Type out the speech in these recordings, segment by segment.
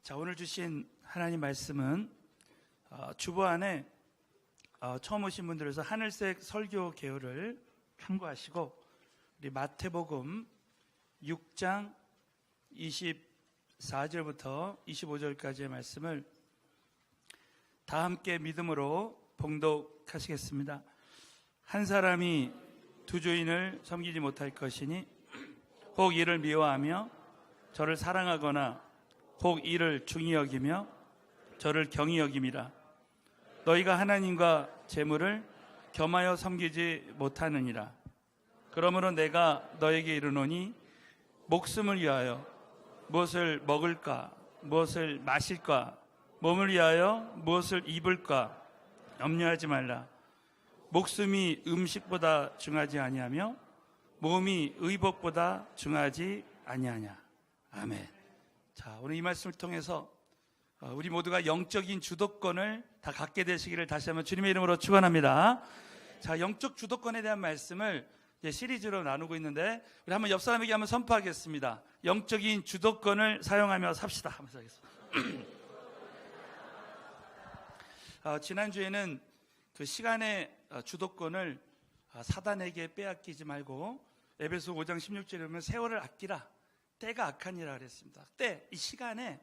자, 오늘 주신 하나님 말씀은 주보 안에 처음 오신 분들에서 하늘색 설교 개요를 참고하시고 우리 마태복음 6장 24절부터 25절까지의 말씀을 다 함께 믿음으로 봉독하시겠습니다. 한 사람이 두 주인을 섬기지 못할 것이니 혹 이를 미워하며 저를 사랑하거나 혹 이를 중히 여기며 저를 경히 여김이라. 너희가 하나님과 재물을 겸하여 섬기지 못하느니라. 그러므로 내가 너에게 이르노니 목숨을 위하여 무엇을 먹을까, 무엇을 마실까, 몸을 위하여 무엇을 입을까 염려하지 말라. 목숨이 음식보다 중하지 아니하며 몸이 의복보다 중하지 아니하냐. 아멘. 자, 오늘 이 말씀을 통해서 우리 모두가 영적인 주도권을 다 갖게 되시기를 다시 한번 주님의 이름으로 축원합니다. 자, 영적 주도권에 대한 말씀을 이제 시리즈로 나누고 있는데 우리 한번 옆 사람에게 한번 선포하겠습니다. 영적인 주도권을 사용하며 삽시다 하면서 하겠습니다. 지난주에는 그 시간의 주도권을 사단에게 빼앗기지 말고 에베소 5장 16절에 보면 세월을 아끼라. 때가 악하니라 그랬습니다. 때, 이 시간에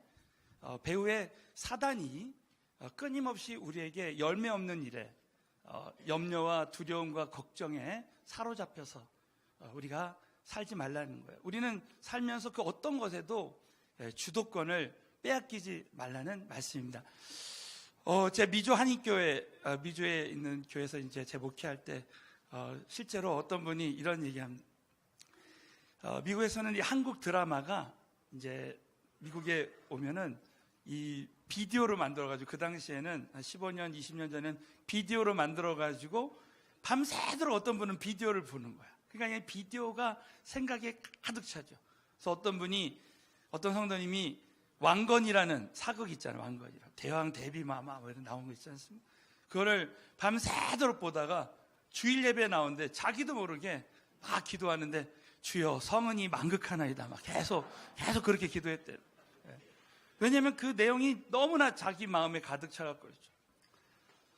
배후에 사단이 끊임없이 우리에게 열매 없는 일에 염려와 두려움과 걱정에 사로잡혀서 우리가 살지 말라는 거예요. 우리는 살면서 그 어떤 것에도 주도권을 빼앗기지 말라는 말씀입니다. 제 미주 한인교회, 미주에 있는 교회에서 이제 제 목회할 때 실제로 어떤 분이 이런 얘기합니다. 미국에서는 이 한국 드라마가 이제 미국에 오면은 이 비디오로 만들어가지고 그 당시에는 한 15년, 20년 전에는 비디오로 만들어가지고 밤새도록 어떤 분은 비디오를 보는 거야. 그러니까 이 비디오가 생각에 가득 차죠. 그래서 어떤 성도님이 왕건이라는 사극 있잖아요. 왕건이라. 대왕 대비마마 뭐 이런 나온 거 있지 않습니까? 그거를 밤새도록 보다가 주일 예배에 나오는데 자기도 모르게 막 기도하는데 주여 성은이 만극하나이다 막 계속 그렇게 기도했대요. 왜냐하면 그 내용이 너무나 자기 마음에 가득 차갖고 그렇죠.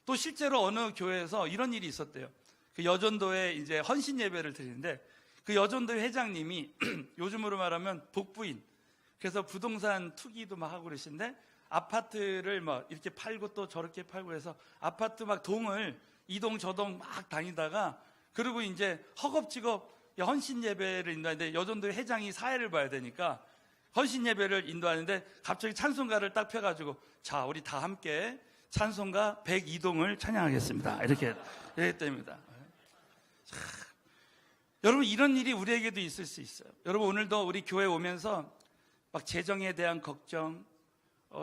또 실제로 어느 교회에서 이런 일이 있었대요. 그 여전도에 이제 헌신 예배를 드리는데 그 여전도 회장님이 요즘으로 말하면 독부인, 그래서 부동산 투기도 막 하고 그러시는데 아파트를 막 이렇게 팔고 또 저렇게 팔고 해서 아파트 막 동을 이동 저동 막 다니다가 그리고 이제 허겁지겁 헌신 예배를 인도하는데 여전도 회장이 사회를 봐야 되니까 헌신 예배를 인도하는데 갑자기 찬송가를 딱 펴가지고 자, 우리 다 함께 찬송가 102동을 찬양하겠습니다. 이렇게 했답니다. 여러분, 이런 일이 우리에게도 있을 수 있어요. 여러분, 오늘도 우리 교회 오면서 막 재정에 대한 걱정,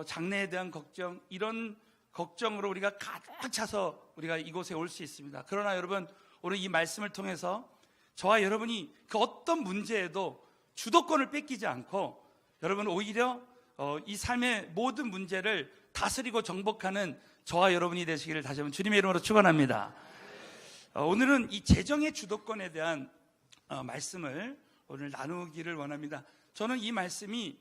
장래에 대한 걱정, 이런 걱정으로 우리가 가득 차서 우리가 이곳에 올 수 있습니다. 그러나 여러분, 오늘 이 말씀을 통해서 저와 여러분이 그 어떤 문제에도 주도권을 뺏기지 않고 여러분 오히려 이 삶의 모든 문제를 다스리고 정복하는 저와 여러분이 되시기를 다시 한번 주님의 이름으로 축원합니다. 오늘은 이 재정의 주도권에 대한 말씀을 오늘 나누기를 원합니다. 저는 이 말씀이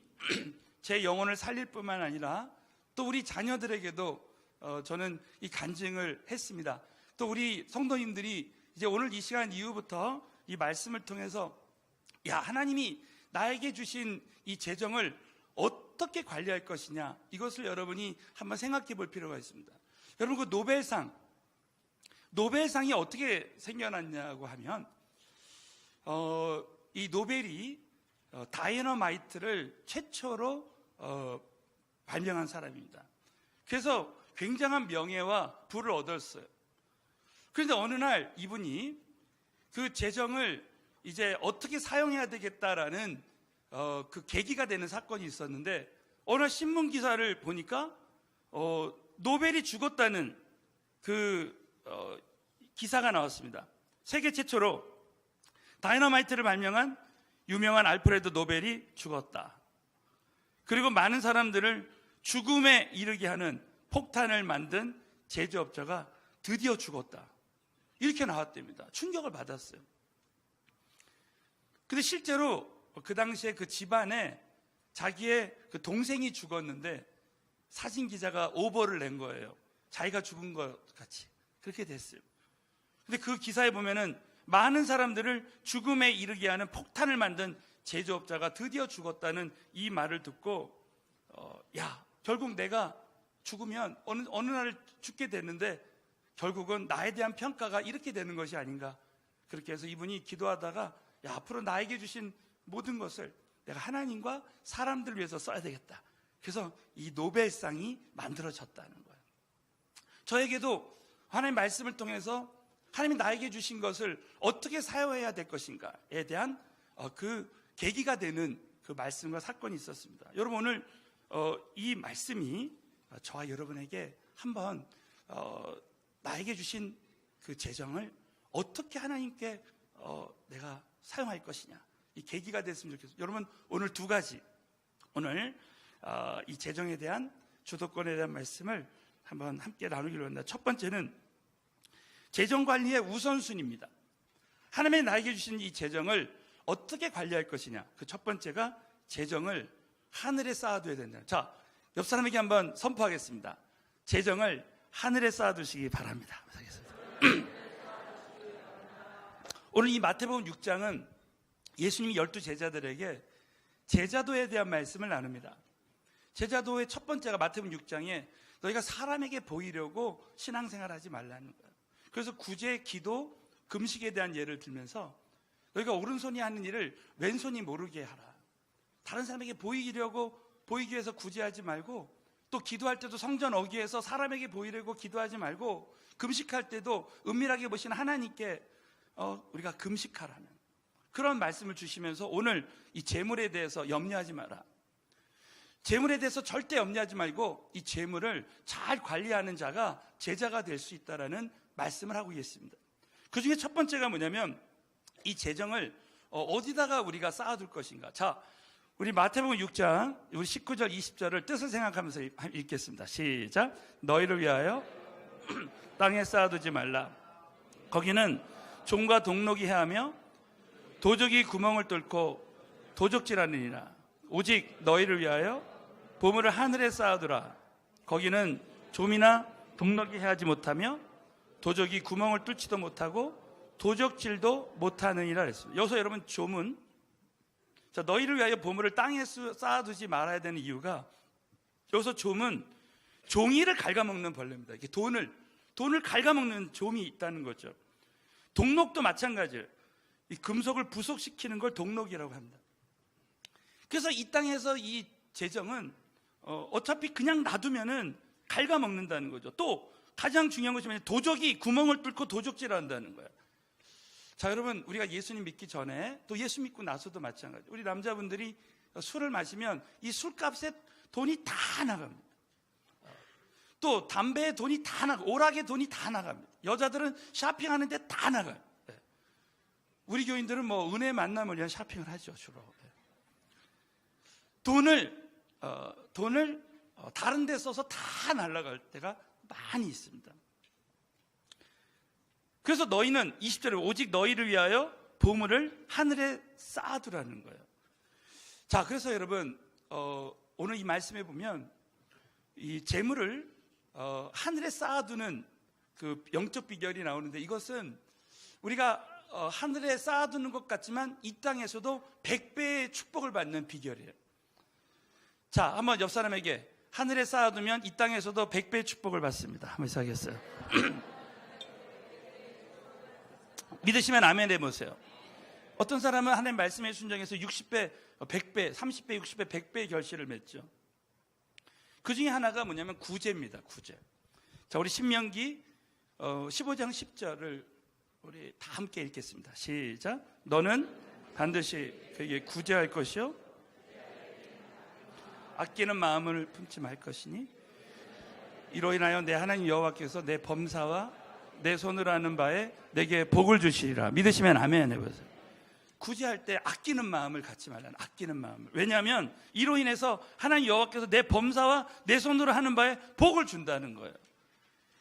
제 영혼을 살릴 뿐만 아니라 또 우리 자녀들에게도 저는 이 간증을 했습니다. 또 우리 성도님들이 이제 오늘 이 시간 이후부터 이 말씀을 통해서 하나님이 나에게 주신 이 재정을 어떻게 관리할 것이냐, 이것을 여러분이 한번 생각해 볼 필요가 있습니다. 여러분, 그 노벨상이 어떻게 생겨났냐고 하면 이 노벨이 다이너마이트를 최초로 발명한 사람입니다. 그래서 굉장한 명예와 부를 얻었어요. 그런데 어느 날 이분이 그 재정을 이제 어떻게 사용해야 되겠다라는 그 계기가 되는 사건이 있었는데 어느 신문 기사를 보니까 노벨이 죽었다는 그 기사가 나왔습니다. 세계 최초로 다이너마이트를 발명한 유명한 알프레드 노벨이 죽었다. 그리고 많은 사람들을 죽음에 이르게 하는 폭탄을 만든 제조업자가 드디어 죽었다. 이렇게 나왔답니다. 충격을 받았어요. 근데 실제로 그 당시에 그 집안에 자기의 그 동생이 죽었는데 사진 기자가 오버를 낸 거예요. 자기가 죽은 것 같이. 그렇게 됐어요. 근데 그 기사에 보면은 많은 사람들을 죽음에 이르게 하는 폭탄을 만든 제조업자가 드디어 죽었다는 이 말을 듣고 결국 내가 죽으면 어느 날 죽게 됐는데 결국은 나에 대한 평가가 이렇게 되는 것이 아닌가. 그렇게 해서 이분이 기도하다가 앞으로 나에게 주신 모든 것을 내가 하나님과 사람들을 위해서 써야 되겠다. 그래서 이 노벨상이 만들어졌다는 거예요. 저에게도 하나님의 말씀을 통해서 하나님이 나에게 주신 것을 어떻게 사용해야 될 것인가에 대한 그 계기가 되는 그 말씀과 사건이 있었습니다. 여러분, 오늘 이 말씀이 저와 여러분에게 한번 나에게 주신 그 재정을 어떻게 하나님께 내가 사용할 것이냐, 이 계기가 됐으면 좋겠어요. 여러분, 오늘 두 가지, 오늘 이 재정에 대한, 주도권에 대한 말씀을 한번 함께 나누기로 합니다. 첫 번째는 재정관리의 우선순위입니다. 하나님이 나에게 주신 이 재정을 어떻게 관리할 것이냐, 그 첫 번째가 재정을 하늘에 쌓아둬야 된다. 자, 옆 사람에게 한번 선포하겠습니다. 재정을 하늘에 쌓아두시기 바랍니다. 오늘 이 마태복음 6장은 예수님이 12제자들에게 제자도에 대한 말씀을 나눕니다. 제자도의 첫 번째가 마태복음 6장에 너희가 사람에게 보이려고 신앙생활 하지 말라는 거예요. 그래서 구제, 기도, 금식에 대한 예를 들면서 너희가 오른손이 하는 일을 왼손이 모르게 하라. 다른 사람에게 보이기 위해서 구제하지 말고, 또 기도할 때도 성전 어귀에서 사람에게 보이려고 기도하지 말고, 금식할 때도 은밀하게 보시는 하나님께 우리가 금식하라는 그런 말씀을 주시면서 오늘 이 재물에 대해서 염려하지 마라. 재물에 대해서 절대 염려하지 말고 이 재물을 잘 관리하는 자가 제자가 될 수 있다라는 말씀을 하고 계십니다. 그 중에 첫 번째가 뭐냐면 이 재정을 어디다가 우리가 쌓아둘 것인가. 자, 우리 마태복음 6장 우리 19절 20절을 뜻을 생각하면서 읽겠습니다. 시작. 너희를 위하여 땅에 쌓아두지 말라. 거기는 종과 동록이 해하며 도적이 구멍을 뚫고 도적질하느니라. 오직 너희를 위하여 보물을 하늘에 쌓아두라. 거기는 좀이나 동록이 해하지 못하며 도적이 구멍을 뚫지도 못하고 도적질도 못하느니라 그랬습니다. 여기서 여러분, 좀은, 자, 너희를 위하여 보물을 땅에 쌓아두지 말아야 되는 이유가, 여기서 좀은 종이를 갉아먹는 벌레입니다. 이게 돈을 갉아먹는 좀이 있다는 거죠. 동록도 마찬가지예요. 이 금속을 부속시키는 걸 동록이라고 합니다. 그래서 이 땅에서 이 재정은 어차피 그냥 놔두면은 갉아먹는다는 거죠. 또 가장 중요한 것이 뭐냐면 도적이 구멍을 뚫고 도적질한다는 거예요. 자, 여러분, 우리가 예수님 믿기 전에 또 예수 믿고 나서도 마찬가지. 우리 남자분들이 술을 마시면 이 술값에 돈이 다 나갑니다. 또 담배에 돈이 다 나가고 오락에 돈이 다 나갑니다. 여자들은 쇼핑하는데 다 나가요. 우리 교인들은 뭐 은혜 만나면 그냥 쇼핑을 하죠, 주로. 돈을 다른 데 써서 다 날아갈 때가 많이 있습니다. 그래서 너희는 20절에 오직 너희를 위하여 보물을 하늘에 쌓아두라는 거예요. 자, 그래서 여러분, 오늘 이 말씀에 보면 이 재물을 하늘에 쌓아두는 그 영적 비결이 나오는데, 이것은 우리가 하늘에 쌓아두는 것 같지만 이 땅에서도 100배의 축복을 받는 비결이에요. 자, 한번 옆 사람에게 하늘에 쌓아두면 이 땅에서도 100배의 축복을 받습니다. 한번 시작했어요. 믿으시면 아멘 해보세요. 어떤 사람은 하나님 말씀에 순종해서 60배, 100배, 30배, 60배, 100배의 결실을 맺죠. 그 중에 하나가 뭐냐면 구제입니다. 구제. 자, 우리 신명기 15장 10절을 우리 다 함께 읽겠습니다. 시작. 너는 반드시 그에게 구제할 것이요 아끼는 마음을 품지 말 것이니 이로 인하여 내 하나님 여호와께서 내 범사와 내 손으로 하는 바에 내게 복을 주시리라. 믿으시면 아멘 해보세요. 구제할 때 아끼는 마음을 갖지 말라는, 아끼는 마음을. 왜냐하면 이로 인해서 하나님 여호와께서 내 범사와 내 손으로 하는 바에 복을 준다는 거예요.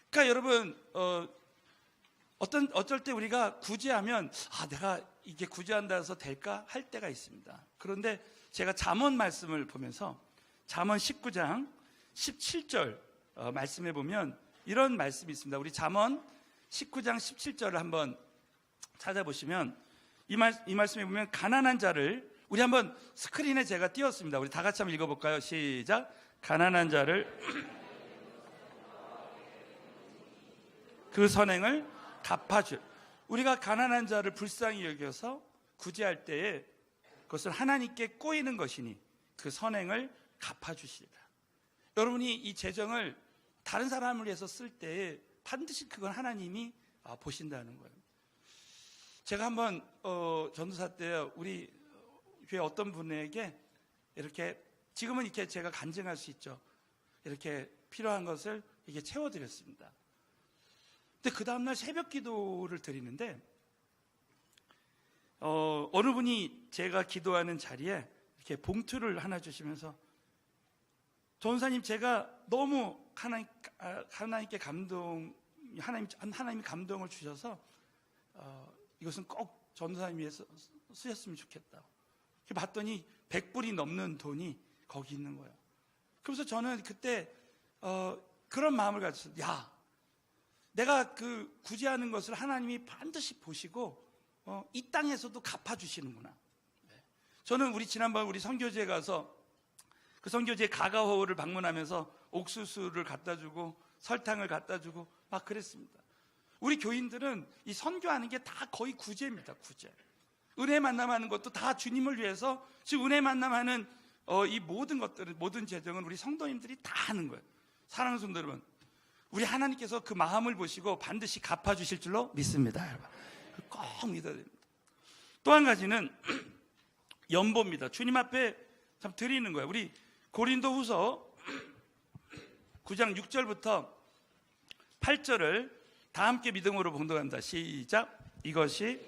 그러니까 여러분, 어쩔 때 우리가 구제하면 내가 이게 구제한다 해서 될까 할 때가 있습니다. 그런데 제가 잠언 말씀을 보면서 잠언 19장 17절 말씀해 보면 이런 말씀이 있습니다. 우리 잠언 19장 17절을 한번 찾아보시면 이 말씀에 보면 가난한 자를, 우리 한번 스크린에 제가 띄웠습니다. 우리 다 같이 한번 읽어볼까요? 시작. 가난한 자를 그 선행을 갚아줄. 우리가 가난한 자를 불쌍히 여겨서 구제할 때에 그것은 하나님께 꼬이는 것이니 그 선행을 갚아주시리라. 여러분이 이 재정을 다른 사람을 위해서 쓸 때에 반드시 그건 하나님이 보신다는 거예요. 제가 한번 전도사 때 우리 교회 어떤 분에게 이렇게, 지금은 이렇게 제가 간증할 수 있죠. 이렇게 필요한 것을 이게 채워드렸습니다. 근데 그 다음날 새벽 기도를 드리는데 어느 분이 제가 기도하는 자리에 이렇게 봉투를 하나 주시면서, 전사님, 제가 너무 하나님께 하나님이 감동을 주셔서 이것은 꼭 전도사님 위해서 쓰셨으면 좋겠다. 봤더니 100불이 넘는 돈이 거기 있는 거예요. 그래서 저는 그때 그런 마음을 가졌어요. 야, 내가 그 구제하는 것을 하나님이 반드시 보시고 이 땅에서도 갚아주시는구나. 저는 지난번 우리 선교지에 가서 그 선교지의 가가호를 방문하면서 옥수수를 갖다 주고 설탕을 갖다 주고 막 그랬습니다. 우리 교인들은 이 선교하는 게 다 거의 구제입니다. 구제. 은혜 만남하는 것도 다 주님을 위해서, 지금 은혜 만남하는 이 모든 것들은, 모든 재정은 우리 성도님들이 다 하는 거예요. 사랑하는 성도 여러분, 우리 하나님께서 그 마음을 보시고 반드시 갚아주실 줄로 믿습니다. 여러분, 꼭 믿어야 됩니다. 또 한 가지는 연보입니다. 주님 앞에 참 드리는 거예요. 우리 고린도후서 9장 6절부터 8절을 다 함께 믿음으로 봉독합니다. 시작. 이것이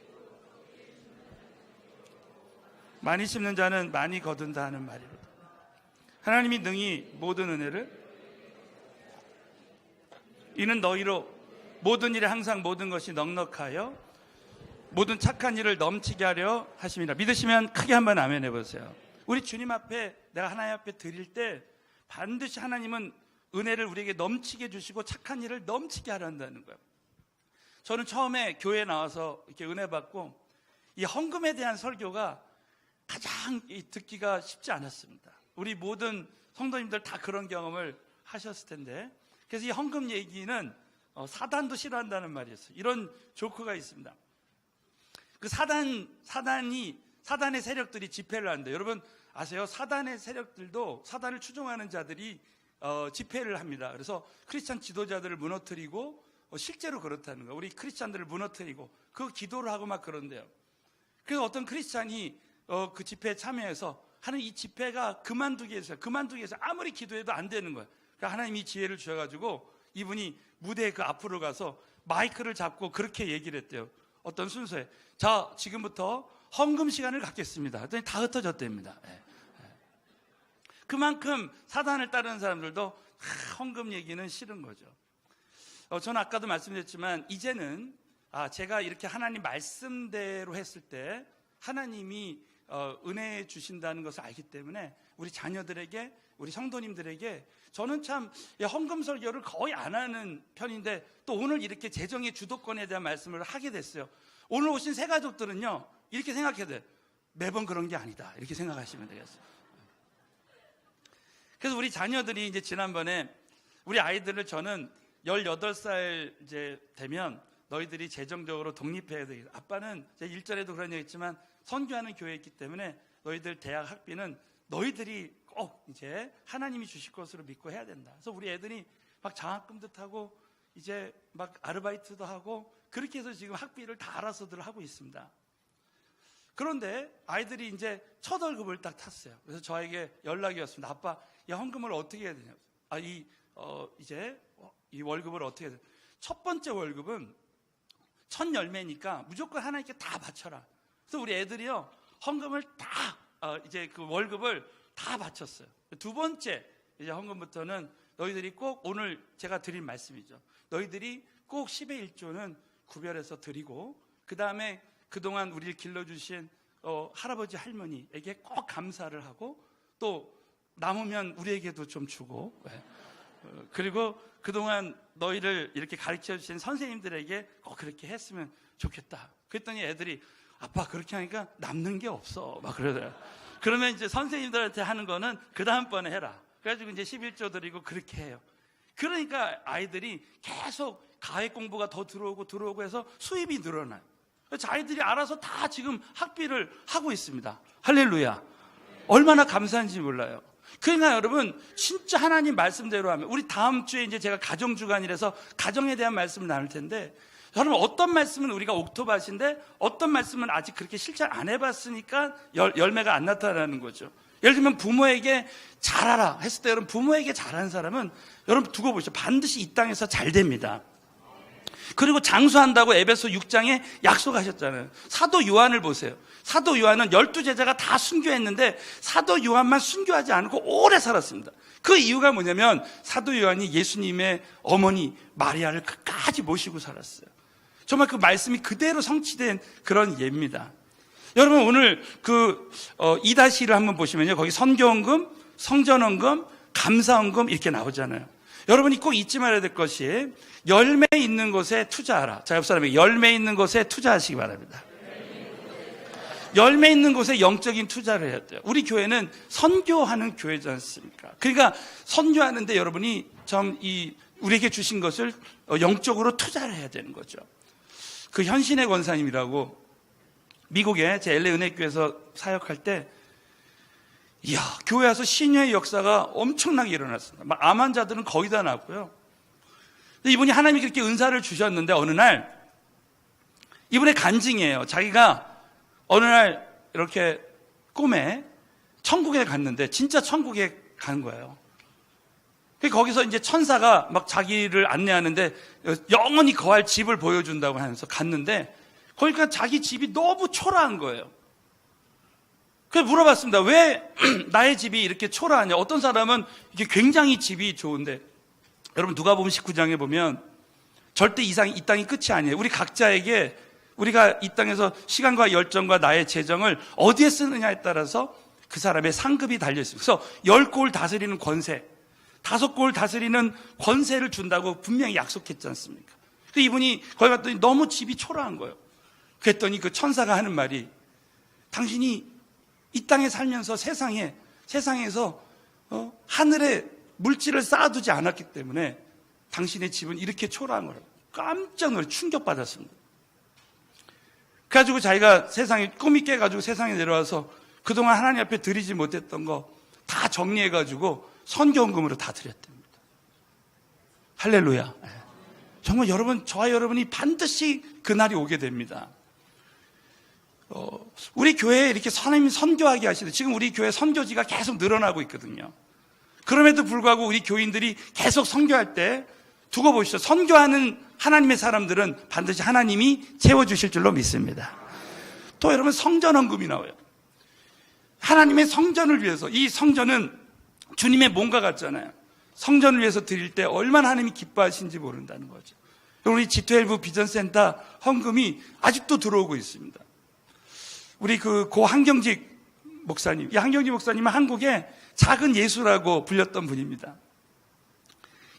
많이 심는 자는 많이 거둔다 하는 말이로다. 하나님이 능히 모든 은혜를, 이는 너희로 모든 일에 항상 모든 것이 넉넉하여 모든 착한 일을 넘치게 하려 하심이라. 믿으시면 크게 한번 아멘 해보세요. 우리 주님 앞에, 내가 하나님 앞에 드릴 때 반드시 하나님은 은혜를 우리에게 넘치게 주시고 착한 일을 넘치게 하려 한다는 거예요. 저는 처음에 교회에 나와서 이렇게 은혜 받고 이 헌금에 대한 설교가 가장 듣기가 쉽지 않았습니다. 우리 모든 성도님들 다 그런 경험을 하셨을 텐데, 그래서 이 헌금 얘기는 사단도 싫어한다는 말이었어요. 이런 조크가 있습니다. 그 사단의 세력들이 집회를 하는데, 여러분 아세요? 사단의 세력들도, 사단을 추종하는 자들이 집회를 합니다. 그래서 크리스찬 지도자들을 무너뜨리고, 실제로 그렇다는 거예요. 우리 크리스찬들을 무너뜨리고 그 기도를 하고 막 그런데요. 그래서 어떤 크리스찬이 그 집회에 참여해서 하는 이 집회가 그만두기 위해서 아무리 기도해도 안 되는 거예요. 그러니까 하나님이 지혜를 주셔가지고 이분이 무대 그 앞으로 가서 마이크를 잡고 그렇게 얘기를 했대요. 어떤 순서에, 자, 지금부터 헌금 시간을 갖겠습니다. 그랬더니 다 흩어졌답니다. 그만큼 사단을 따르는 사람들도 헌금 얘기는 싫은 거죠. 저는 아까도 말씀드렸지만 이제는 제가 이렇게 하나님 말씀대로 했을 때 하나님이 은혜 주신다는 것을 알기 때문에 우리 자녀들에게, 우리 성도님들에게 저는 참 헌금 설교를 거의 안 하는 편인데, 또 오늘 이렇게 재정의 주도권에 대한 말씀을 하게 됐어요. 오늘 오신 새 가족들은요, 이렇게 생각해야 돼요. 매번 그런 게 아니다, 이렇게 생각하시면 되겠어요. 그래서 우리 자녀들이 이제 지난번에 우리 아이들을 저는 18살 이제 되면 너희들이 재정적으로 독립해야 되겠다. 아빠는 제 1절에도 그런 얘기 했지만 선교하는 교회에 있기 때문에 너희들 대학 학비는 너희들이 꼭 이제 하나님이 주실 것으로 믿고 해야 된다. 그래서 우리 애들이 막 장학금도 타고 이제 막 아르바이트도 하고 그렇게 해서 지금 학비를 다 알아서들 하고 있습니다. 그런데 아이들이 이제 첫 월급을 딱 탔어요. 그래서 저에게 연락이 왔습니다. 아빠, 이 헌금을 어떻게 해야 되냐고. 이제 이 월급을 어떻게 해야 되냐. 첫 번째 월급은 첫 열매니까 무조건 하나님께 다 바쳐라. 그래서 우리 애들이요, 헌금을 다 이제 그 월급을 다 바쳤어요. 두 번째 이제 헌금부터는 너희들이 꼭, 오늘 제가 드린 말씀이죠. 너희들이 꼭 10의 1조는 구별해서 드리고, 그 다음에 그동안 우리를 길러주신 할아버지 할머니에게 꼭 감사를 하고 또 남으면 우리에게도 좀 주고 그리고 그동안 너희를 이렇게 가르쳐 주신 선생님들에게 꼭 그렇게 했으면 좋겠다. 그랬더니 애들이 아빠 그렇게 하니까 남는 게 없어 막 그러더라고요. 그러면 이제 선생님들한테 하는 거는 그 다음번에 해라. 그래가지고 이제 11조 드리고 그렇게 해요. 그러니까 아이들이 계속 가액 공부가 더 들어오고 해서 수입이 늘어나요. 그래서 아이들이 알아서 다 지금 학비를 하고 있습니다. 할렐루야. 얼마나 감사한지 몰라요. 그러니까 여러분 진짜 하나님 말씀대로 하면 우리 다음 주에 이제 제가 가정주간이라서 가정에 대한 말씀을 나눌 텐데 여러분 어떤 말씀은 우리가 옥토밭인데 어떤 말씀은 아직 그렇게 실천 안 해봤으니까 열매가 안 나타나는 거죠. 예를 들면 부모에게 잘하라 했을 때 여러분 부모에게 잘하는 사람은 여러분 두고 보시죠. 반드시 이 땅에서 잘 됩니다. 그리고 장수한다고 에베소 6장에 약속하셨잖아요. 사도 요한을 보세요. 사도 요한은 12제자가 다 순교했는데 사도 요한만 순교하지 않고 오래 살았습니다. 그 이유가 뭐냐면 사도 요한이 예수님의 어머니 마리아를 끝까지 모시고 살았어요. 정말 그 말씀이 그대로 성취된 그런 예입니다. 여러분 오늘 그 2-1을 한번 보시면요. 거기 선교헌금, 성전헌금, 감사헌금 이렇게 나오잖아요. 여러분이 꼭 잊지 말아야 될 것이 열매 있는 곳에 투자하라. 자, 옆 사람에게 열매 있는 곳에 투자하시기 바랍니다. 열매 있는 곳에 영적인 투자를 해야 돼요. 우리 교회는 선교하는 교회지 않습니까? 그러니까 선교하는데 여러분이 우리에게 주신 것을 영적으로 투자를 해야 되는 거죠. 그 현신의 권사님이라고 미국에 제 LA 은혜교회에서 사역할 때 이야, 교회 와서 신유의 역사가 엄청나게 일어났습니다. 막 암 환자들은 거의 다 나왔고요. 근데 이분이 하나님이 그렇게 은사를 주셨는데 어느 날 이분의 간증이에요. 자기가 어느 날 이렇게 꿈에 천국에 갔는데 진짜 천국에 간 거예요. 거기서 이제 천사가 막 자기를 안내하는데 영원히 거할 집을 보여준다고 하면서 갔는데 거기가 자기 집이 너무 초라한 거예요. 그래서 물어봤습니다. 왜 나의 집이 이렇게 초라하냐? 어떤 사람은 이게 굉장히 집이 좋은데 여러분 누가복음 19장에 보면 절대 이 땅이 끝이 아니에요. 우리 각자에게 우리가 이 땅에서 시간과 열정과 나의 재정을 어디에 쓰느냐에 따라서 그 사람의 상급이 달려있습니다. 그래서 10골 다스리는 권세, 5골 다스리는 권세를 준다고 분명히 약속했지 않습니까? 근데 이분이 거기 갔더니 너무 집이 초라한 거예요. 그랬더니 그 천사가 하는 말이 당신이 이 땅에 살면서 세상에서 하늘에 물질을 쌓아두지 않았기 때문에 당신의 집은 이렇게 초라한 거라고 깜짝 놀라 충격받았습니다. 그래가지고 자기가 세상에 꿈이 깨가지고 세상에 내려와서 그동안 하나님 앞에 드리지 못했던 거 다 정리해가지고 선교헌금으로 다 드렸답니다. 할렐루야. 정말 여러분, 저와 여러분이 반드시 그날이 오게 됩니다. 우리 교회에 이렇게 하나님이 선교하게 하시는데 지금 우리 교회 선교지가 계속 늘어나고 있거든요. 그럼에도 불구하고 우리 교인들이 계속 선교할 때 두고 보시죠. 선교하는 하나님의 사람들은 반드시 하나님이 채워주실 줄로 믿습니다. 또 여러분 성전헌금이 나와요. 하나님의 성전을 위해서, 이 성전은 주님의 몸과 같잖아요. 성전을 위해서 드릴 때 얼마나 하나님이 기뻐하시는지 모른다는 거죠. 우리 G12 비전센터 헌금이 아직도 들어오고 있습니다. 우리 고 한경직 목사님, 이 한경직 목사님은 한국의 작은 예수라고 불렸던 분입니다.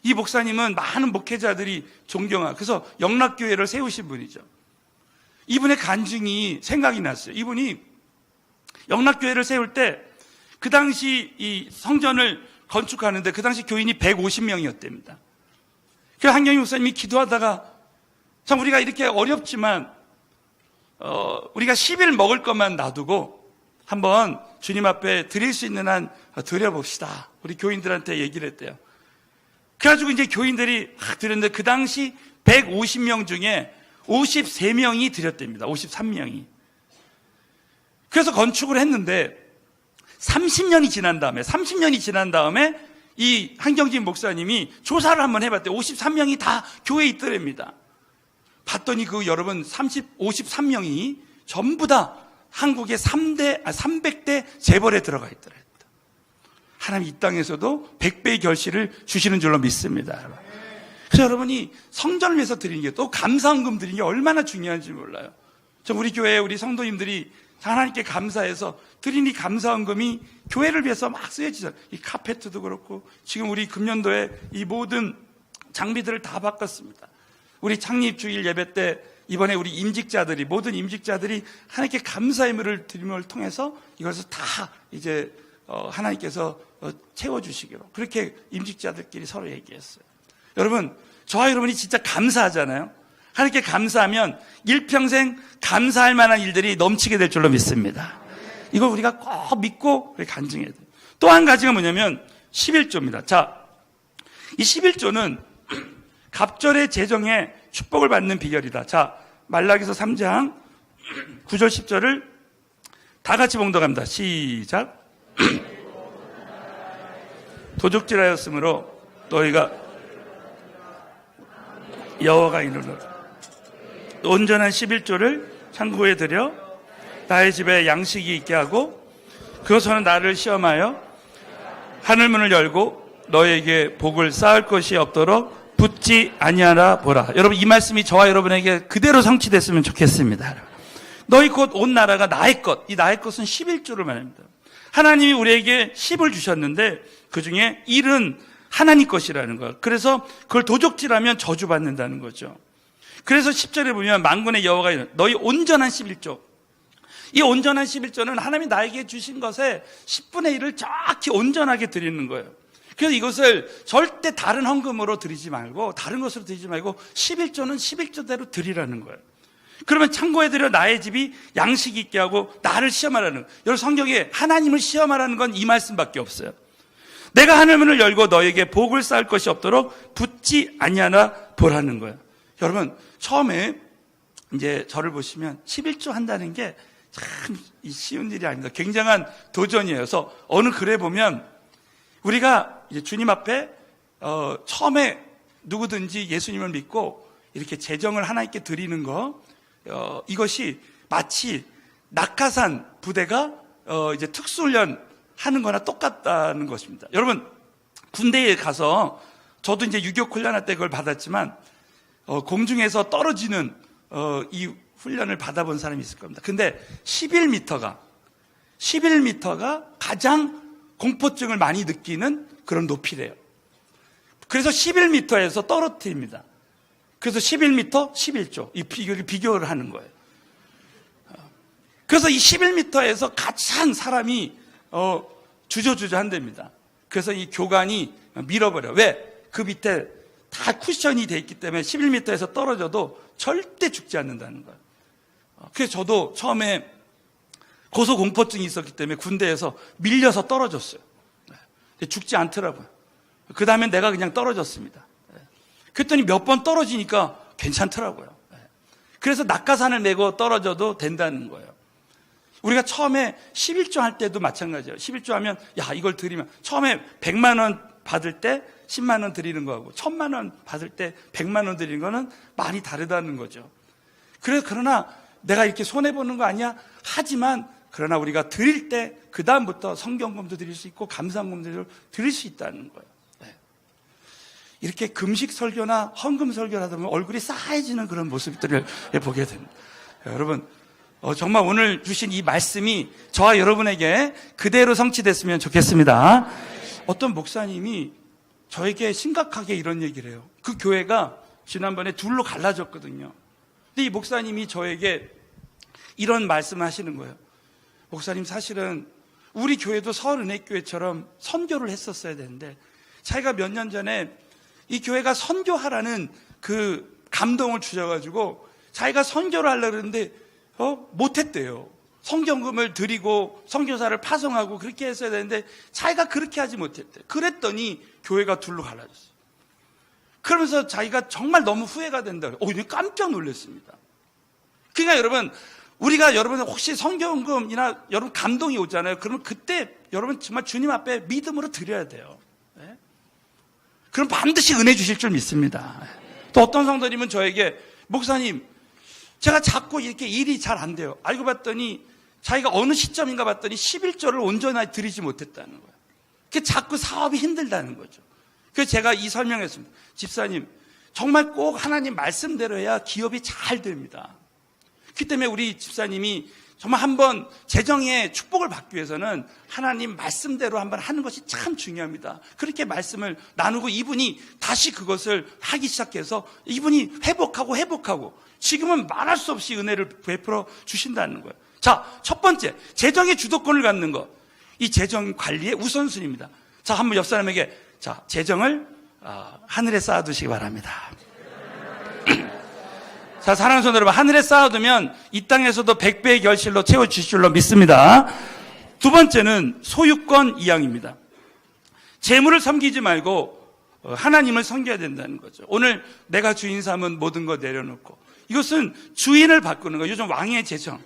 이 목사님은 많은 목회자들이 존경하고 그래서 영락교회를 세우신 분이죠. 이분의 간증이 생각이 났어요. 이분이 영락교회를 세울 때 그 당시 이 성전을 건축하는데 그 당시 교인이 150명이었답니다. 그래서 한경희 목사님이 기도하다가 참 우리가 이렇게 어렵지만 우리가 10일 먹을 것만 놔두고 한번 주님 앞에 드릴 수 있는 한 드려봅시다. 우리 교인들한테 얘기를 했대요. 그래가지고 이제 교인들이 드렸는데 그 당시 150명 중에 53명이 드렸답니다. 53명이. 그래서 건축을 했는데 30년이 지난 다음에 이 한경진 목사님이 조사를 한번 해봤대요. 53명이 다 교회에 있더랍니다. 봤더니 여러분 53명이 전부 다 한국의 300대 재벌에 들어가 있더랍니다. 하나님 이 땅에서도 100배의 결실을 주시는 줄로 믿습니다. 그래서 여러분이 성전을 위해서 드리는 게 또 감사헌금 드리는 게 얼마나 중요한지 몰라요. 우리 교회 우리 성도님들이 하나님께 감사해서 드린 이 감사헌금이 교회를 위해서 막 쓰여지잖아요. 이 카페트도 그렇고 지금 우리 금년도에 이 모든 장비들을 다 바꿨습니다. 우리 창립 주일 예배 때 이번에 우리 임직자들이 모든 임직자들이 하나님께 감사의 물을 드림을 통해서 이것을 다 이제 하나님께서 채워주시기로 그렇게 임직자들끼리 서로 얘기했어요. 여러분, 저와 여러분이 진짜 감사하잖아요. 하나님께 감사하면 일평생 감사할 만한 일들이 넘치게 될 줄로 믿습니다. 이걸 우리가 꼭 믿고 간증해야 돼요. 또 한 가지가 뭐냐면 11조입니다. 자, 이 11조는 갑절의 재정에 축복을 받는 비결이다. 자, 말라기서 3장 9절 10절을 다 같이 봉독합니다. 시작. 도적질하였으므로 너희가 여호와가 이르노라. 온전한 11조를 창고에 들여 나의 집에 양식이 있게 하고 그것은 나를 시험하여 하늘문을 열고 너에게 복을 쌓을 것이 없도록 붙지 아니하라 보라. 여러분, 이 말씀이 저와 여러분에게 그대로 성취됐으면 좋겠습니다. 너희 곧 온 나라가 나의 것. 이 나의 것은 11조를 말합니다. 하나님이 우리에게 10을 주셨는데 그중에 1은 하나님 것이라는 것. 그래서 그걸 도적질하면 저주받는다는 거죠. 그래서 10절에 보면 만군의 여호와가 이르노라. 너희 온전한 11조. 이 온전한 11조는 하나님이 나에게 주신 것에 10분의 1을 정확히 온전하게 드리는 거예요. 그래서 이것을 절대 다른 헌금으로 드리지 말고 다른 것으로 드리지 말고 11조는 11조대로 드리라는 거예요. 그러면 창고에 들여 나의 집이 양식이 있게 하고 나를 시험하라는 거예요. 여러분, 성경에 하나님을 시험하라는 건 이 말씀밖에 없어요. 내가 하늘문을 열고 너에게 복을 쌓을 것이 없도록 붙지 아니하나 보라는 거예요. 여러분, 처음에 이제 저를 보시면 11조 한다는 게 참 쉬운 일이 아닙니다. 굉장한 도전이에요. 그래서 어느 글에 보면 우리가 이제 주님 앞에 처음에 누구든지 예수님을 믿고 이렇게 재정을 하나님께 드리는 거, 이것이 마치 낙하산 부대가 이제 특수훈련 하는 거나 똑같다는 것입니다. 여러분, 군대에 가서 저도 이제 유격 훈련할 때 그걸 받았지만 공중에서 떨어지는 이 훈련을 받아본 사람이 있을 겁니다. 근데 11m가 가장 공포증을 많이 느끼는 그런 높이래요. 그래서 11m에서 떨어뜨립니다. 그래서 11m, 11조. 이 비교를 하는 거예요. 그래서 이 11m에서 가장 사람이 주저주저 한답니다. 그래서 이 교관이 밀어버려. 왜? 그 밑에 다 쿠션이 돼 있기 때문에 11m에서 떨어져도 절대 죽지 않는다는 거예요. 그래서 저도 처음에 고소공포증이 있었기 때문에 군대에서 밀려서 떨어졌어요. 죽지 않더라고요. 그 다음에 내가 그냥 떨어졌습니다. 그랬더니 몇 번 떨어지니까 괜찮더라고요. 그래서 낙하산을 메고 떨어져도 된다는 거예요. 우리가 처음에 11조 할 때도 마찬가지예요. 11조 하면 이걸 드리면 처음에 100만 원 받을 때 10만 원 드리는 거하고 1000만 원 받을 때 100만 원 드리는 거는 많이 다르다는 거죠. 그러나 내가 이렇게 손해보는 거 아니야? 하지만 그러나 우리가 드릴 때 그 다음부터 성경금도 드릴 수 있고 감사금도 드릴 수 있다는 거예요. 이렇게 금식 설교나 헌금 설교를 하다 보면 얼굴이 싸해지는 그런 모습들을 보게 됩니다. 여러분, 정말 오늘 주신 이 말씀이 저와 여러분에게 그대로 성취됐으면 좋겠습니다. 어떤 목사님이 저에게 심각하게 이런 얘기를 해요. 그 교회가 지난번에 둘로 갈라졌거든요. 근데 이 목사님이 저에게 이런 말씀을 하시는 거예요. 목사님, 사실은 우리 교회도 서울은혜교회처럼 선교를 했었어야 되는데 자기가 몇 년 전에 이 교회가 선교하라는 그 감동을 주셔가지고 자기가 선교를 하려고 그러는데 못했대요. 성경금을 드리고 선교사를 파송하고 그렇게 했어야 되는데 자기가 그렇게 하지 못했대. 그랬더니 교회가 둘로 갈라졌어요. 그러면서 자기가 정말 너무 후회가 된다. 깜짝 놀랐습니다. 그러니까 여러분 혹시 성경금이나 여러분 감동이 오잖아요. 그러면 그때 여러분 정말 주님 앞에 믿음으로 드려야 돼요. 네? 그럼 반드시 은혜 주실 줄 믿습니다. 또 어떤 성도님은 저에게 목사님, 제가 자꾸 이렇게 일이 잘 안 돼요. 알고 봤더니 자기가 어느 시점인가 봤더니 11조를 온전히 드리지 못했다는 거예요. 그 자꾸 사업이 힘들다는 거죠. 그래서 제가 이 설명했습니다. 집사님, 정말 꼭 하나님 말씀대로 해야 기업이 잘 됩니다. 그 때문에 우리 집사님이 정말 한번 재정의 축복을 받기 위해서는 하나님 말씀대로 한번 하는 것이 참 중요합니다. 그렇게 말씀을 나누고 이분이 다시 그것을 하기 시작해서 이분이 회복하고 지금은 말할 수 없이 은혜를 베풀어 주신다는 거예요. 자, 첫 번째, 재정의 주도권을 갖는 것. 이 재정 관리의 우선순위입니다. 자, 한번 옆 사람에게 자, 재정을 하늘에 쌓아두시기 바랍니다. 자, 사랑하는 성도 여러분, 하늘에 쌓아두면 이 땅에서도 100배의 결실로 채워주실 줄로 믿습니다. 두 번째는 소유권 이양입니다. 재물을 섬기지 말고 하나님을 섬겨야 된다는 거죠. 오늘 내가 주인 삼은 모든 거 내려놓고, 이것은 주인을 바꾸는 거예요. 요즘 왕의 재정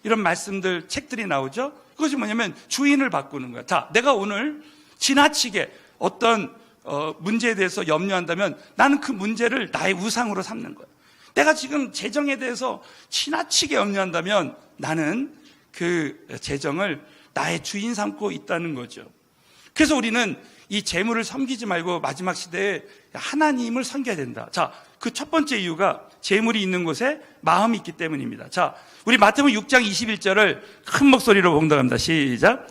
이런 말씀들, 책들이 나오죠. 그것이 뭐냐면 주인을 바꾸는 거야. 자, 내가 오늘 지나치게 어떤 문제에 대해서 염려한다면 나는 그 문제를 나의 우상으로 삼는 거야. 내가 지금 재정에 대해서 지나치게 염려한다면 나는 그 재정을 나의 주인 삼고 있다는 거죠. 그래서 우리는 이 재물을 섬기지 말고 마지막 시대에 하나님을 섬겨야 된다. 자, 그 첫 번째 이유가 재물이 있는 곳에 마음이 있기 때문입니다. 자, 우리 마태복음 6장 21절을 큰 목소리로 봉독합니다. 시작.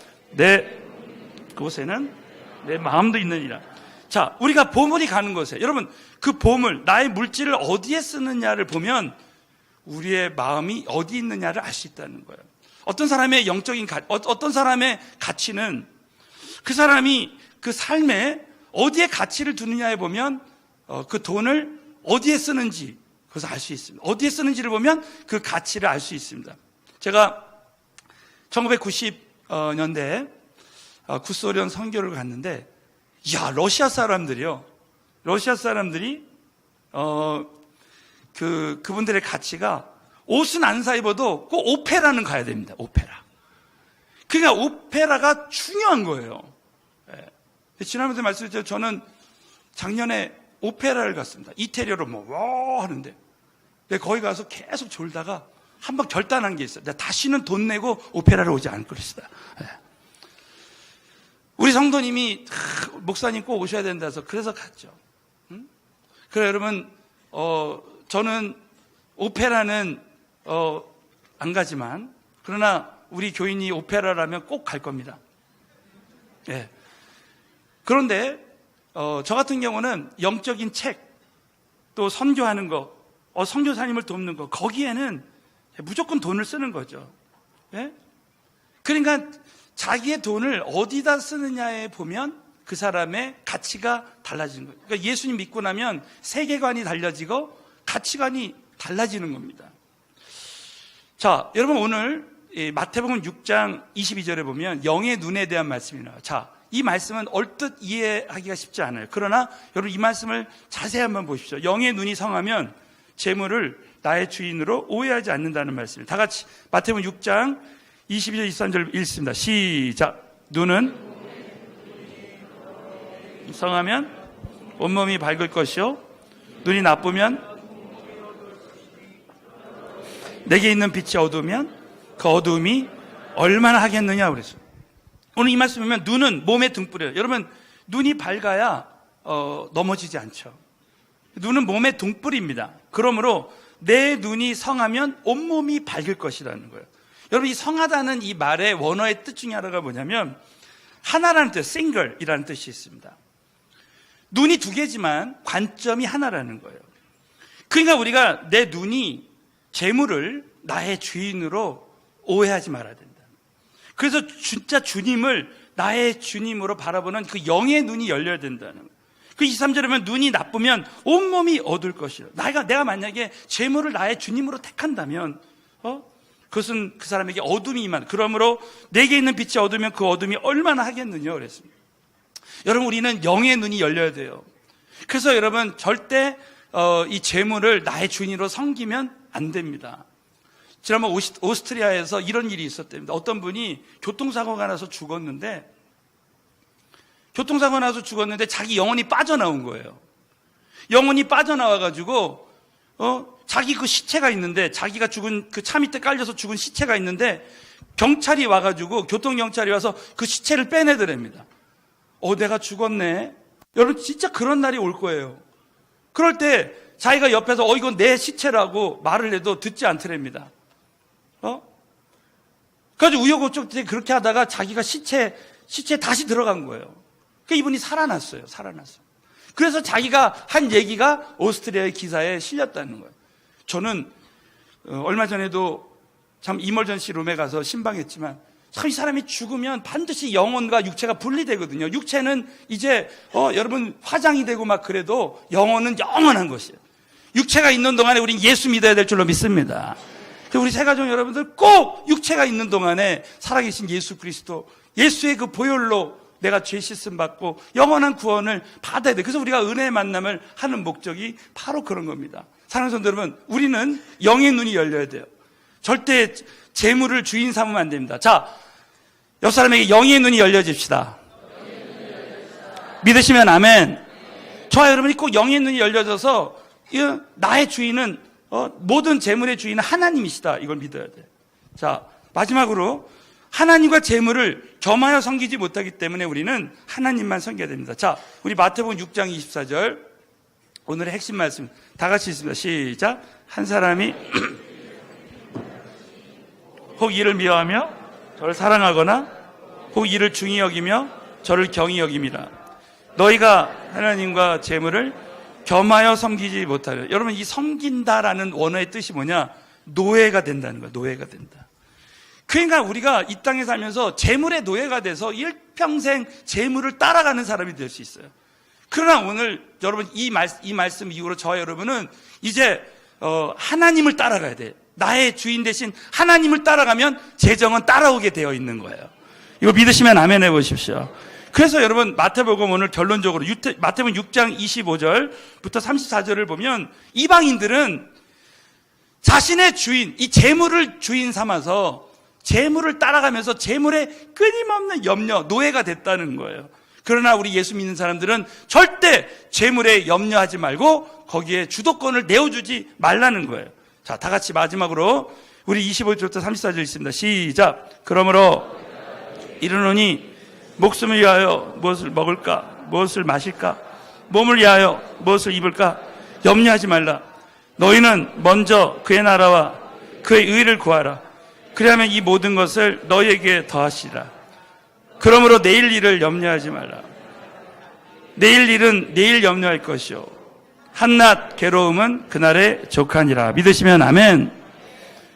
그곳에는 내 마음도 있느니라. 자, 우리가 보물이 가는 곳에, 여러분, 그 보물, 나의 물질을 어디에 쓰느냐를 보면 우리의 마음이 어디 있느냐를 알 수 있다는 거예요. 어떤 사람의 영적인 어떤 사람의 가치는 그 사람이 그 삶에 어디에 가치를 두느냐에 보면 그 돈을 어디에 쓰는지 그것을 알 수 있습니다. 어디에 쓰는지를 보면 그 가치를 알 수 있습니다. 제가 1990년대에 구소련 선교를 갔는데, 야, 러시아 사람들이 그분들의 가치가 옷은 안 사 입어도 꼭 오페라는 가야 됩니다. 오페라. 그러니까 오페라가 중요한 거예요. 네. 지난번에 말씀드렸죠. 저는 작년에 오페라를 갔습니다. 이태리어로 와 하는데, 내가 거기 가서 계속 졸다가 한번 결단한 게 있어요. 내가 다시는 돈 내고 오페라를 오지 않을 것이다. 네. 우리 성도님이 목사님 꼭 오셔야 된다 해서 그래서 갔죠. 그래, 여러분, 저는 오페라는 안 가지만, 그러나 우리 교인이 오페라라면 꼭 갈 겁니다. 예. 그런데 저 같은 경우는 영적인 책, 또 선교하는 거, 선교사님을 돕는 거, 거기에는 무조건 돈을 쓰는 거죠. 예? 그러니까 자기의 돈을 어디다 쓰느냐에 보면 그 사람의 가치가 달라지는 거예요. 그러니까 예수님 믿고 나면 세계관이 달라지고 가치관이 달라지는 겁니다. 자, 여러분, 오늘 마태복음 6장 22절에 보면 영의 눈에 대한 말씀이 나와요. 자, 이 말씀은 얼뜻 이해하기가 쉽지 않아요. 그러나 여러분, 이 말씀을 자세히 한번 보십시오. 영의 눈이 성하면 재물을 나의 주인으로 오해하지 않는다는 말씀이에요. 다 같이 마태복음 6장 22절 23절 읽습니다. 시작. 눈은 성하면 온몸이 밝을 것이요, 눈이 나쁘면 내게 있는 빛이 어두우면 그 어두움이 얼마나 하겠느냐 그랬어요. 오늘 이 말씀 보면 눈은 몸의 등불이에요. 여러분, 눈이 밝아야 넘어지지 않죠. 눈은 몸의 등불입니다. 그러므로 내 눈이 성하면 온몸이 밝을 것이라는 거예요. 여러분, 이 성하다는 이 말의 원어의 뜻 중에 하나가 뭐냐면 하나라는 뜻, single이라는 뜻이 있습니다. 눈이 두 개지만 관점이 하나라는 거예요. 그러니까 우리가 내 눈이 재물을 나의 주인으로 오해하지 말아야 된다. 그래서 진짜 주님을 나의 주님으로 바라보는 그 영의 눈이 열려야 된다는 거예요. 그 23절에 보면 눈이 나쁘면 온몸이 어두울 것이라. 내가 만약에 재물을 나의 주님으로 택한다면 그것은 그 사람에게 어둠이 임한. 그러므로 내게 있는 빛이 어두우면 그 어둠이 얼마나 하겠느냐 그랬습니다. 여러분, 우리는 영의 눈이 열려야 돼요. 그래서 여러분, 절대 이 재물을 나의 주인으로 섬기면 안 됩니다. 지난번 오스트리아에서 이런 일이 있었답니다. 어떤 분이 교통사고가 나서 죽었는데 자기 영혼이 빠져나온 거예요. 영혼이 빠져나와가지고 자기 그 시체가 있는데, 자기가 죽은 그 차 밑에 깔려서 죽은 시체가 있는데 경찰이 와가지고, 교통경찰이 와서 그 시체를 빼내더랍니다. 내가 죽었네. 여러분, 진짜 그런 날이 올 거예요. 그럴 때 자기가 옆에서 이건 내 시체라고 말을 해도 듣지 않더랍니다. 그래가지고 우여곡절 그렇게 하다가 자기가 시체에 다시 들어간 거예요. 그러니까 이분이 살아났어요. 그래서 자기가 한 얘기가 오스트리아의 기사에 실렸다는 거예요. 저는 얼마 전에도 참 이멀전시 룸에 가서 신방했지만 참 이 사람이 죽으면 반드시 영혼과 육체가 분리되거든요. 육체는 이제 여러분 화장이 되고 막 그래도 영혼은 영원한 것이에요. 육체가 있는 동안에 우린 예수 믿어야 될 줄로 믿습니다. 우리 새가족 여러분들 꼭 육체가 있는 동안에 살아계신 예수 그리스도, 예수의 그 보혈로 내가 죄 씻음 받고 영원한 구원을 받아야 돼. 그래서 우리가 은혜의 만남을 하는 목적이 바로 그런 겁니다. 사랑하는 성도 여러분, 우리는 영의 눈이 열려야 돼요. 절대 재물을 주인 삼으면 안 됩니다. 자, 옆 사람에게 영의 눈이 열려집시다. 믿으시면 아멘. 저와 여러분이 꼭 영의 눈이 열려져서 나의 주인은 모든 재물의 주인은 하나님이시다. 이걸 믿어야 돼. 자, 마지막으로 하나님과 재물을 겸하여 섬기지 못하기 때문에 우리는 하나님만 섬겨야 됩니다. 자, 우리 마태복음 6장 24절 오늘의 핵심 말씀 다 같이 있습니다. 시작. 한 사람이 혹 이를 미워하며 저를 사랑하거나 혹 이를 중히 여기며 저를 경히 여김이라. 너희가 하나님과 재물을 겸하여 섬기지 못하려. 여러분, 이 섬긴다라는 원어의 뜻이 뭐냐? 노예가 된다는 거야. 노예가 된다. 그러니까 우리가 이 땅에 살면서 재물의 노예가 돼서 일평생 재물을 따라가는 사람이 될 수 있어요. 그러나 오늘 여러분 이 말씀 이후로 저와 여러분은 이제 하나님을 따라가야 돼요. 나의 주인 대신 하나님을 따라가면 재정은 따라오게 되어 있는 거예요. 이거 믿으시면 아멘 해보십시오. 그래서 여러분 마태복음 오늘 결론적으로 마태복음 6장 25절부터 34절을 보면 이방인들은 자신의 주인, 이 재물을 주인 삼아서 재물을 따라가면서 재물에 끊임없는 염려, 노예가 됐다는 거예요. 그러나 우리 예수 믿는 사람들은 절대 재물에 염려하지 말고 거기에 주도권을 내어주지 말라는 거예요. 자, 다 같이 마지막으로 우리 25절부터 34절 있습니다. 시작. 그러므로 이르노니 목숨을 위하여 무엇을 먹을까? 무엇을 마실까? 몸을 위하여 무엇을 입을까? 염려하지 말라. 너희는 먼저 그의 나라와 그의 의를 구하라. 그리하면 이 모든 것을 너희에게 더하시리라. 그러므로 내일 일을 염려하지 말라. 내일 일은 내일 염려할 것이요 한낱 괴로움은 그날에 족하니라. 믿으시면 아멘.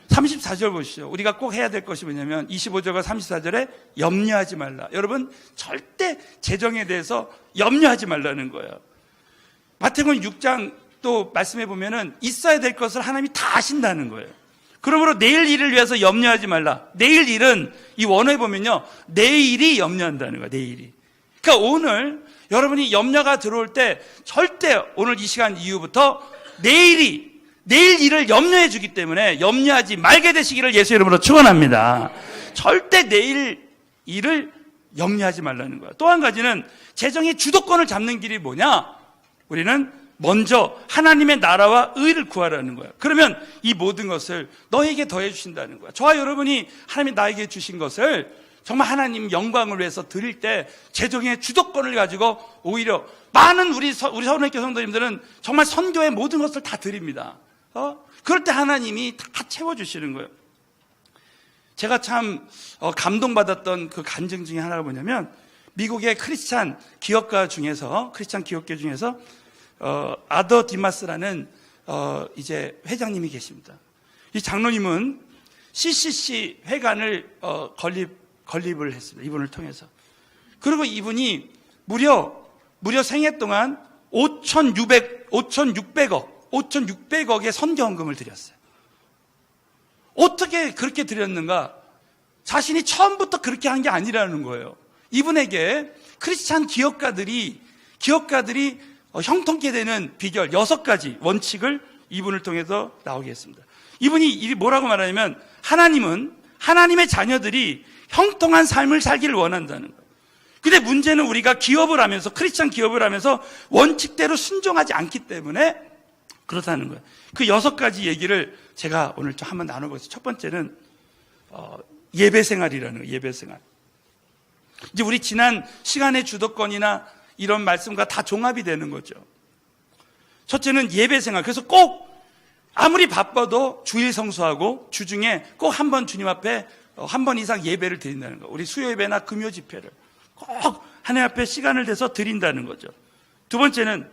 34절 보시죠. 우리가 꼭 해야 될 것이 뭐냐면 25절과 34절에 염려하지 말라. 여러분 절대 재정에 대해서 염려하지 말라는 거예요. 마태복음 6장 또 말씀해 보면은 있어야 될 것을 하나님이 다 아신다는 거예요. 그러므로 내일 일을 위해서 염려하지 말라. 내일 일은 이 원어에 보면요, 내일이 염려한다는 거야. 내일이. 그러니까 오늘 여러분이 염려가 들어올 때 절대 오늘 이 시간 이후부터 내일 일을 염려해 주기 때문에 염려하지 말게 되시기를 예수 이름으로 축원합니다. 절대 내일 일을 염려하지 말라는 거야. 또 한 가지는 재정의 주도권을 잡는 길이 뭐냐? 우리는 먼저 하나님의 나라와 의를 구하라는 거야. 그러면 이 모든 것을 너에게 더해 주신다는 거야. 저와 여러분이 하나님이 나에게 주신 것을 정말 하나님 영광을 위해서 드릴 때 재정의 주도권을 가지고 오히려 많은 우리 서울학교 성도님들은 정말 선교의 모든 것을 다 드립니다. 그럴 때 하나님이 다 채워주시는 거예요. 제가 참 감동받았던 그 간증 중에 하나가 뭐냐면 미국의 크리스찬 기업계 중에서 아더 디마스라는 이제 회장님이 계십니다. 이 장로님은 CCC 회관을 건립을 했습니다. 이분을 통해서. 그리고 이분이 무려 생애 동안 5,600억의 선교헌금을 드렸어요. 어떻게 그렇게 드렸는가? 자신이 처음부터 그렇게 한 게 아니라는 거예요. 이분에게 크리스찬 기업가들이 형통케 되는 비결 6가지 원칙을 이분을 통해서 나오게 했습니다. 이분이 뭐라고 말하냐면 하나님은 하나님의 자녀들이 형통한 삶을 살기를 원한다는 거예요. 근데 문제는 우리가 기업을 하면서 크리스찬 기업을 하면서 원칙대로 순종하지 않기 때문에 그렇다는 거예요. 그 6가지 얘기를 제가 오늘 좀 한번 나눠보겠습니다. 첫 번째는 예배 생활이라는 거예요. 예배 생활. 이제 우리 지난 시간의 주도권이나 이런 말씀과 다 종합이 되는 거죠. 첫째는 예배 생활. 그래서 꼭 아무리 바빠도 주일 성수하고 주중에 꼭 한번 주님 앞에 한 번 이상 예배를 드린다는 거. 우리 수요 예배나 금요 집회를 꼭 하나님 앞에 시간을 내서 드린다는 거죠. 두 번째는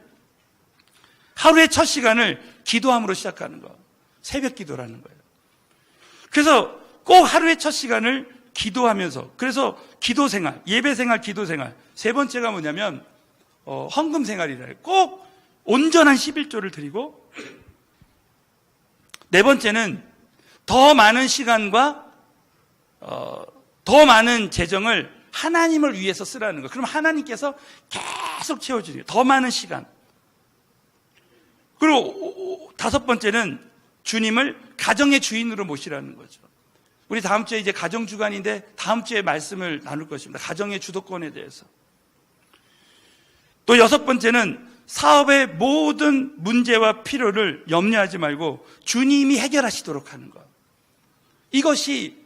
하루의 첫 시간을 기도함으로 시작하는 거. 새벽 기도라는 거예요. 그래서 꼭 하루의 첫 시간을 기도하면서, 그래서 기도 생활, 예배 생활, 기도 생활. 세 번째가 뭐냐면 헌금 생활이래요. 꼭 온전한 11조를 드리고, 네 번째는 더 많은 시간과 더 많은 재정을 하나님을 위해서 쓰라는 거. 그럼 하나님께서 계속 채워주세요. 더 많은 시간. 그리고 다섯 번째는 주님을 가정의 주인으로 모시라는 거죠. 우리 다음 주에 이제 가정주간인데 다음 주에 말씀을 나눌 것입니다. 가정의 주도권에 대해서. 또 여섯 번째는 사업의 모든 문제와 필요를 염려하지 말고 주님이 해결하시도록 하는 것. 이것이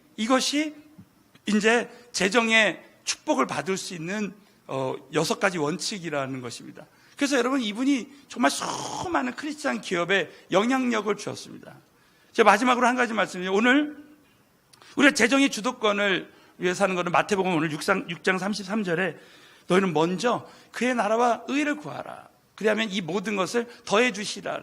이제 재정의 축복을 받을 수 있는 6가지 원칙이라는 것입니다. 그래서 여러분, 이분이 정말 수많은 크리스찬 기업에 영향력을 주었습니다. 제가 마지막으로 한 가지 말씀드려요. 오늘 우리가 재정의 주도권을 위해서 하는 것은 마태복음 오늘 6장 33절에 너희는 먼저 그의 나라와 의를 구하라. 그리하면 이 모든 것을 더해 주시라.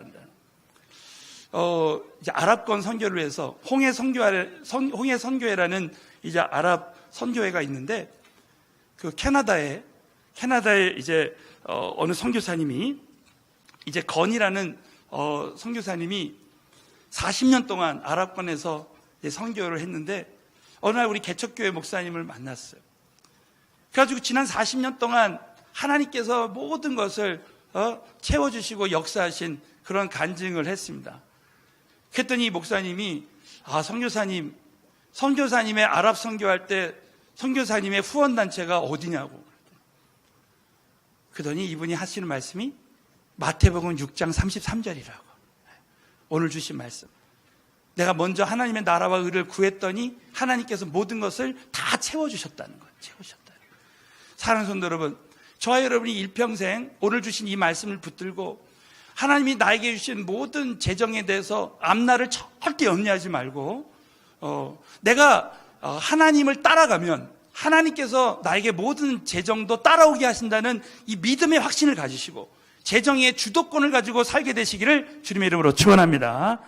이제 아랍권 선교를 위해서 홍해 선교회라는 이제 아랍 선교회가 있는데, 그 캐나다에 이제 어느 선교사님이, 이제 건이라는 선교사님이 40년 동안 아랍권에서 선교를 했는데, 어느 날 우리 개척교회 목사님을 만났어요. 그래가지고 지난 40년 동안 하나님께서 모든 것을 채워주시고 역사하신 그런 간증을 했습니다. 그랬더니 목사님이, 선교사님의 아랍 선교할 때 선교사님의 후원단체가 어디냐고. 그러더니 이분이 하시는 말씀이 마태복음 6장 33절이라고. 오늘 주신 말씀. 내가 먼저 하나님의 나라와 의를 구했더니 하나님께서 모든 것을 다 채워주셨다는 거예요. 채우셨다. 사랑하는 성도 여러분, 저와 여러분이 일평생 오늘 주신 이 말씀을 붙들고 하나님이 나에게 주신 모든 재정에 대해서 앞날을 절대 염려하지 말고, 내가 하나님을 따라가면 하나님께서 나에게 모든 재정도 따라오게 하신다는 이 믿음의 확신을 가지시고 재정의 주도권을 가지고 살게 되시기를 주님의 이름으로 축원합니다.